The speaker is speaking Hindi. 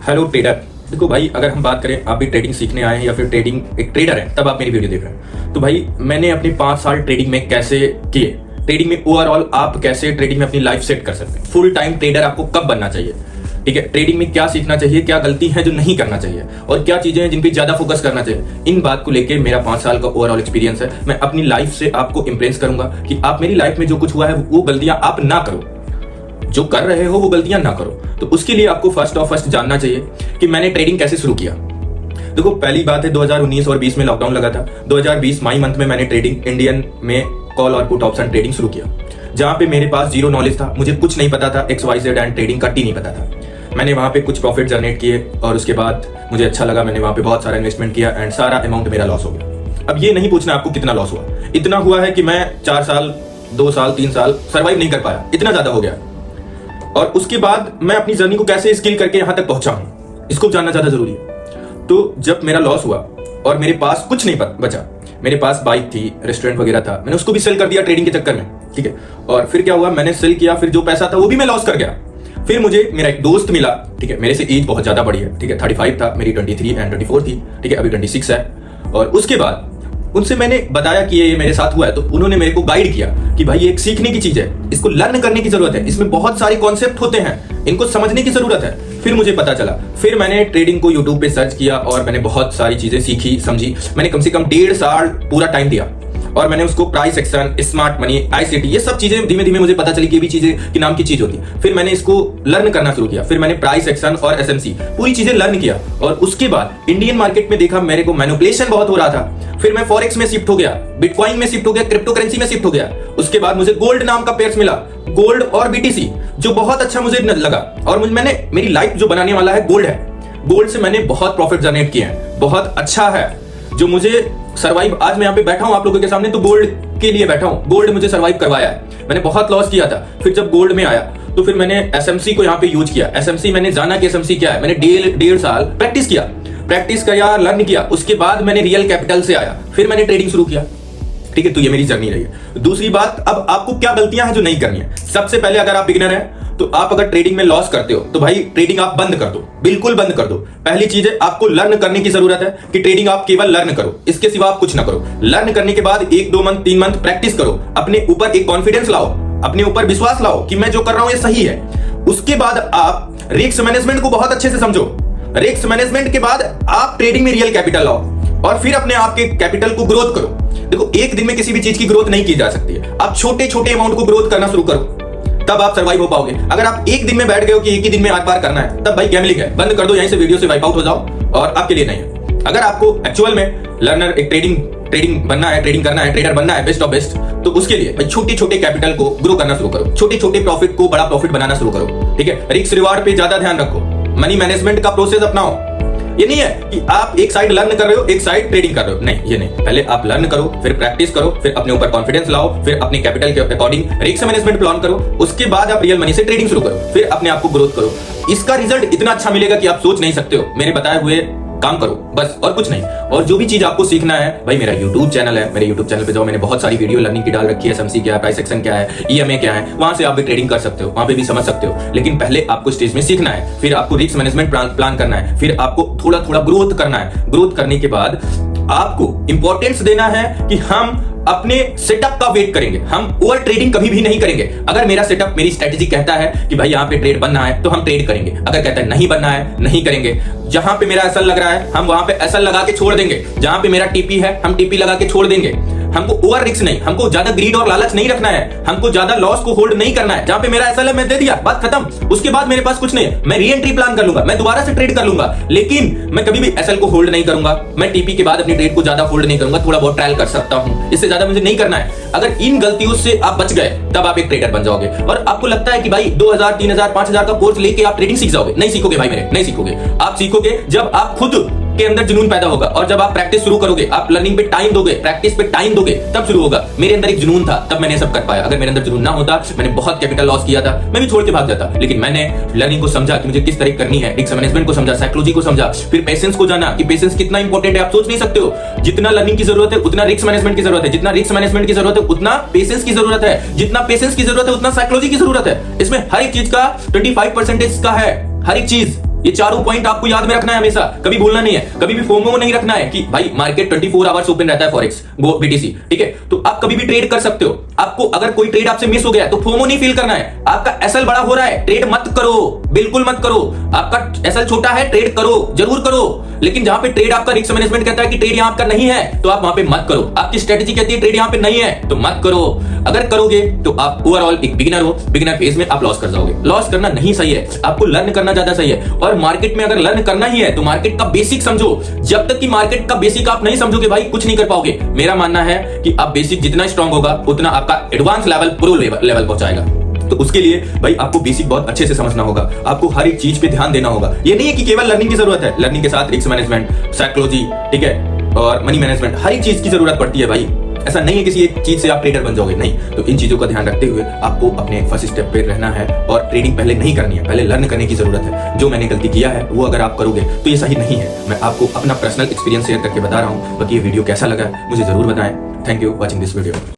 Hello trader. देखो भाई, अगर हम बात करें, आप भी ट्रेडिंग सीखने आए हैं या फिर ट्रेडिंग एक ट्रेडर हैं तब आप मेरी वीडियो देख रहे हैं, तो भाई मैंने अपने 5 साल ट्रेडिंग में कैसे किए, ट्रेडिंग में ओवरऑल आप कैसे ट्रेडिंग में अपनी लाइफ सेट कर सकते हैं, फुल टाइम ट्रेडर आपको कब बनना चाहिए, ठीक है, ट्रेडिंग में क्या सीखना चाहिए, क्या गलती है जो नहीं करना चाहिए और क्या चीजें हैं जिन पे ज्यादा फोकस करना चाहिए, इन बात को लेकर मेरा 5 साल का ओवरऑल एक्सपीरियंस है। मैं अपनी लाइफ से आपको इंप्रेस करूंगा कि आप मेरी लाइफ में जो कुछ हुआ है वो गलतियां आप ना करो, जो कर रहे हो वो गलतियां ना करो। तो उसके लिए आपको फर्स्ट जानना चाहिए कि मैंने ट्रेडिंग कैसे शुरू किया। देखो, पहली बात है 2019 और 20 में लॉकडाउन लगा था। 2020 मई मंथ में मैंने ट्रेडिंग इंडियन में कॉल और पुट ऑप्शन ट्रेडिंग शुरू किया, जहां पे मेरे पास जीरो नॉलेज था, मुझे कुछ नहीं पता था, XYZ एंड ट्रेडिंग का टी नहीं पता था। मैंने वहां पे कुछ प्रॉफिट जनरेट किए और उसके बाद मुझे अच्छा लगा, मैंने वहां पे बहुत सारा इन्वेस्टमेंट किया एंड सारा अमाउंट मेरा लॉस हो गया। अब ये नहीं पूछना आपको कितना लॉस हुआ, इतना हुआ है कि मैं 4 साल 2 साल 3 साल सर्वाइव नहीं कर पाया, इतना ज्यादा हो गया। और उसके बाद मैं अपनी जर्नी को कैसे स्किल करके यहां तक पहुंचा हूं, इसको जानना ज्यादा जरूरी है। तो जब मेरा लॉस हुआ और मेरे पास कुछ नहीं बचा, मेरे पास बाइक थी, रेस्टोरेंट वगैरह था, मैंने उसको भी सेल कर दिया ट्रेडिंग के चक्कर में, ठीक है। और फिर क्या हुआ, मैंने सेल किया, फिर जो पैसा था वो भी मैं लॉस कर गया। फिर मुझे मेरा एक दोस्त मिला, ठीक है, मेरे से एज बहुत ज्यादा बड़ी है, ठीक है, 35 था, मेरी 23 एंड 24 थी, ठीक है, अभी 26 है। और उसके बाद उनसे मैंने बताया कि ये मेरे साथ हुआ है, तो उन्होंने मेरे को गाइड किया कि भाई ये एक सीखने की चीज है, इसको लर्न करने की जरूरत है, इसमें बहुत सारे कॉन्सेप्ट होते हैं, इनको समझने की जरूरत है। फिर मुझे पता चला, फिर मैंने ट्रेडिंग को यूट्यूब पे सर्च किया और मैंने बहुत सारी चीजें सीखी समझी। मैंने कम से कम 1.5 साल पूरा टाइम दिया और मैंने उसको price action, smart money, ICT, ये सब चीजें धीमे धीमे मुझे पता चली कि ये भी चीजें की नाम की चीज होती है। फिर मैंने इसको लर्न करना शुरू किया, फिर मैंने प्राइस एक्शन और SMC पूरी चीजें लर्न किया। और उसके बाद इंडियन मार्केट में देखा मेरे को मैनिपुलेशन बहुत हो रहा था, फिर मैं फॉरेक्स में शिफ्ट हो गया, बिटकॉइन में शिफ्ट हो गया, क्रिप्टो करेंसी में शिफ्ट हो गया। उसके बाद मुझे गोल्ड नाम का पेयर्स मिला, गोल्ड और BTC, जो बहुत अच्छा मुझे लगा। और मैंने मेरी लाइफ जो बनाने वाला है गोल्ड है, गोल्ड से मैंने बहुत प्रॉफिट जनरेट किए हैं, बहुत अच्छा है जो मुझे सर्वाइव, आज मैं यहाँ पे बैठा हूँ आप लोगों के सामने तो गोल्ड के लिए बैठा हूँ, गोल्ड मुझे सर्वाइव करवाया है। मैंने बहुत लॉस किया था, फिर जब गोल्ड में आया तो फिर मैंने SMC को यहाँ पे यूज किया। SMC मैंने जाना कि SMC क्या है, मैंने 1.5 साल प्रैक्टिस किया, लर्न किया। उसके बाद मैंने रियल कैपिटल से आया, फिर मैंने ट्रेडिंग शुरू किया, ठीक है। तो ये मेरी जर्नी रही है। दूसरी बात, अब आपको क्या गलतियां हैं जो नहीं करनी है। सबसे पहले, अगर आप बिगिनर हैं तो आप अगर ट्रेडिंग में लॉस करते हो तो भाई ट्रेडिंग आप बंद कर दो, बिल्कुल बंद कर दो। पहली चीज है, आपको लर्न करने की जरूरत है कि ट्रेडिंग आप केवल लर्न करो, इसके सिवा आप कुछ ना करो। लर्न करने के बाद 1-2 मंथ 3 मंथ प्रैक्टिस करो, अपने ऊपर एक कॉन्फिडेंस लाओ, अपने ऊपर विश्वास लाओ कि मैं जो कर रहा हूं ये सही है। उसके बाद आप रिस्क मैनेजमेंट को बहुत अच्छे से समझो। रिस्क मैनेजमेंट के बाद आप ट्रेडिंग में रियल कैपिटल लाओ और फिर अपने आप के कैपिटल को ग्रोथ करो। देखो, एक दिन में किसी भी चीज की ग्रोथ नहीं की जा सकती है, आप छोटे छोटे अमाउंट को ग्रोथ करना शुरू करो, तब आप सर्वाइव हो पाओगे। अगर आप एक दिन में बैठ गए हो कि एक ही दिन में आर पार करना है, तब भाई गैम्बलिंग है, बंद कर दो, यहीं से वीडियो से वाइप आउट हो जाओ और आपके लिए नहीं है। अगर आपको एक्चुअल में लर्नर, एक ट्रेडिंग बनना है, ट्रेडिंग करना है, ट्रेडर बनना है बेस्ट ऑफ बेस्ट, तो उसके लिए भाई छोटे छोटे कैपिटल को ग्रो करना शुरू करो, छोटे छोटे प्रॉफिट को बड़ा प्रॉफिट बनाना शुरू करो, ठीक है। रिस्क रिवार्ड पे ज्यादा ध्यान रखो, मनी मैनेजमेंट का प्रोसेस अपनाओ। ये नहीं है कि आप एक साइड लर्न कर रहे हो, एक साइड ट्रेडिंग कर रहे हो, नहीं, ये नहीं। पहले आप लर्न करो, फिर प्रैक्टिस करो, फिर अपने ऊपर कॉन्फिडेंस लाओ, फिर अपने कैपिटल के अकॉर्डिंग रिस्क मैनेजमेंट प्लान करो, उसके बाद आप रियल मनी से ट्रेडिंग शुरू करो, फिर अपने आप को ग्रोथ करो। इसका रिजल्ट इतना अच्छा मिलेगा कि आप सोच नहीं सकते हो। मेरे बताए हुए काम करो बस, और कुछ नहीं। और जो भी चीज आपको सीखना है भाई, मेरा YouTube चैनल है, मेरे YouTube चैनल पे जाओ, मैंने बहुत सारी वीडियो लर्निंग की डाल रखी है। SMC क्या है, प्राइस एक्शन क्या है, EMA क्या है, वहां से आप भी ट्रेडिंग कर सकते हो, वहां पे भी समझ सकते हो। लेकिन पहले आपको स्टेज में सीखना है, फिर आपको रिस्क मैनेजमेंट प्लान करना है, फिर आपको थोड़ा थोड़ा ग्रोथ करना है। ग्रोथ करने के बाद आपको इंपॉर्टेंस देना है कि हम अपने सेटअप का वेट करेंगे, हम ओवर ट्रेडिंग कभी भी नहीं करेंगे। अगर मेरा सेटअप, मेरी स्ट्रेटेजी कहता है कि भाई यहाँ पे ट्रेड बनना है तो हम ट्रेड करेंगे, अगर कहता है नहीं बनना है नहीं करेंगे। जहां पे मेरा एसएल लग रहा है हम वहां पे एसएल लगा के छोड़ देंगे, जहां पे मेरा टीपी है हम टीपी लगा के छोड़ देंगे। हमको ओवर रिस्क नहीं, हमको ज्यादा ग्रीड और लालच नहीं रखना है, हमको ज्यादा लॉस को होल्ड नहीं करना है। जहां पे मेरा एसएल है मैं दे दिया, बात खत्म। उसके बाद मेरे पास कुछ नहीं है, मैं री एंट्री प्लान कर लूंगा, मैं दोबारा से ट्रेड कर लूंगा, लेकिन मैं कभी भी एसएल को होल्ड नहीं करूंगा। मैं टीपी के बाद अपनी ट्रेड को ज्यादा होल्ड नहीं करूंगा, थोड़ा बहुत ट्रायल कर सकता हूं, इससे ज्यादा मुझे नहीं करना है। अगर इन गलतियों से आप बच गए तब आप एक ट्रेडर बन जाओगे। और आपको लगता है कि भाई 2000 3000 5000 का कोर्स लेके आप ट्रेडिंग सीख जाओगे, नहीं सीखोगे भाई मेरे, नहीं सीखोगे। आप सीखोगे जब आप खुद के अंदर जुनून पैदा होगा, और जब आप प्रैक्टिस शुरू करोगे, आप लर्निंग पे टाइम दोगे, प्रैक्टिस पे टाइम दोगे, तब शुरू होगा। मेरे अंदर एक जुनून था, तब मैंने सब कर पाया। अगर मेरे अंदर जुनून ना होता, मैंने बहुत कैपिटल लॉस किया था, मैं भी छोड़ के भाग जाता। लेकिन मैंने लर्निंग को समझा कि मुझे किस तरह करनी है, रिस्क मैनेजमेंट को समझा, साइकोलॉजी को समझा, फिर पेशेंस को जाना कि पेशेंस कितना इंपॉर्टेंट है। आप सोच नहीं सकते हो, जितना लर्निंग की जरूरत है उतना रिस्क मैनेजमेंट की जरूरत है, जितना रिस्क मैनेजमेंट की जरूरत है उतना पेशेंस की जरूरत है, जितना पेशेंस की जरूरत है उतना साइकोलॉजी की जरूरत है। इसमें हर एक चीज का 25% का है, हर एक चीज। ये चारों पॉइंट आपको याद में रखना है हमेशा, कभी भूलना नहीं है। कभी भी फोमो नहीं रखना है कि भाई मार्केट 24 आवर्स ओपन रहता है फॉरेक्स बीटीसी, ठीक है, तो आप कभी भी ट्रेड कर सकते हो। आपको अगर कोई ट्रेड आपसे मिस हो गया तो फोमो नहीं फील करना है। आपका एसएल बड़ा हो रहा है, ट्रेड मत करो, बिल्कुल मत करो। आपका एसएल छोटा है, ट्रेड करो, जरूर करो, लेकिन जहां पे ट्रेड आपका रिस्क मैनेजमेंट कहता है कि ट्रेड यहां आपका नहीं है, तो आप वहां पे मत करो। आपकी स्ट्रेटजी कहती है ट्रेड यहां पे नहीं है, तो मत करो। अगर करोगे तो आप ओवरऑल एक बिगिनर हो, बिगिनर फेज में आप लॉस कर जाओगे। लॉस करना नहीं सही है, आपको लर्न करना ज्यादा सही है। और मार्केट में अगर लर्न करना ही है तो मार्केट का बेसिक समझो। जब तक कि मार्केट का बेसिक आप नहीं समझोगे भाई, कुछ नहीं कर पाओगे। मेरा मानना है कि आप बेसिक जितना स्ट्रांग होगा उतना आपका एडवांस लेवल, प्रो लेवल पहुंचाएगा। तो उसके लिए भाई आपको बेसिक बहुत अच्छे से समझना होगा, आपको हर एक चीज पे ध्यान देना होगा। ये नहीं है कि केवल लर्निंग की जरूरत है, लर्निंग के साथ रिस्क मैनेजमेंट, साइकोलॉजी, ठीक है, और मनी मैनेजमेंट, हर एक चीज की जरूरत पड़ती है भाई। ऐसा नहीं है किसी एक चीज से आप ट्रेडर बन जाओगे, नहीं। तो इन चीजों का ध्यान रखते हुए आपको अपने फर्स्ट स्टेप पे रहना है और ट्रेडिंग पहले नहीं करनी है, पहले लर्न करने की जरूरत है। जो मैंने गलती किया है वो अगर आप करोगे तो ये सही नहीं है। मैं आपको अपना पर्सनल एक्सपीरियंस शेयर करके बता रहा हूँ। बाकी ये वीडियो कैसा लगा मुझे जरूर बताएं। Thank you watching this video.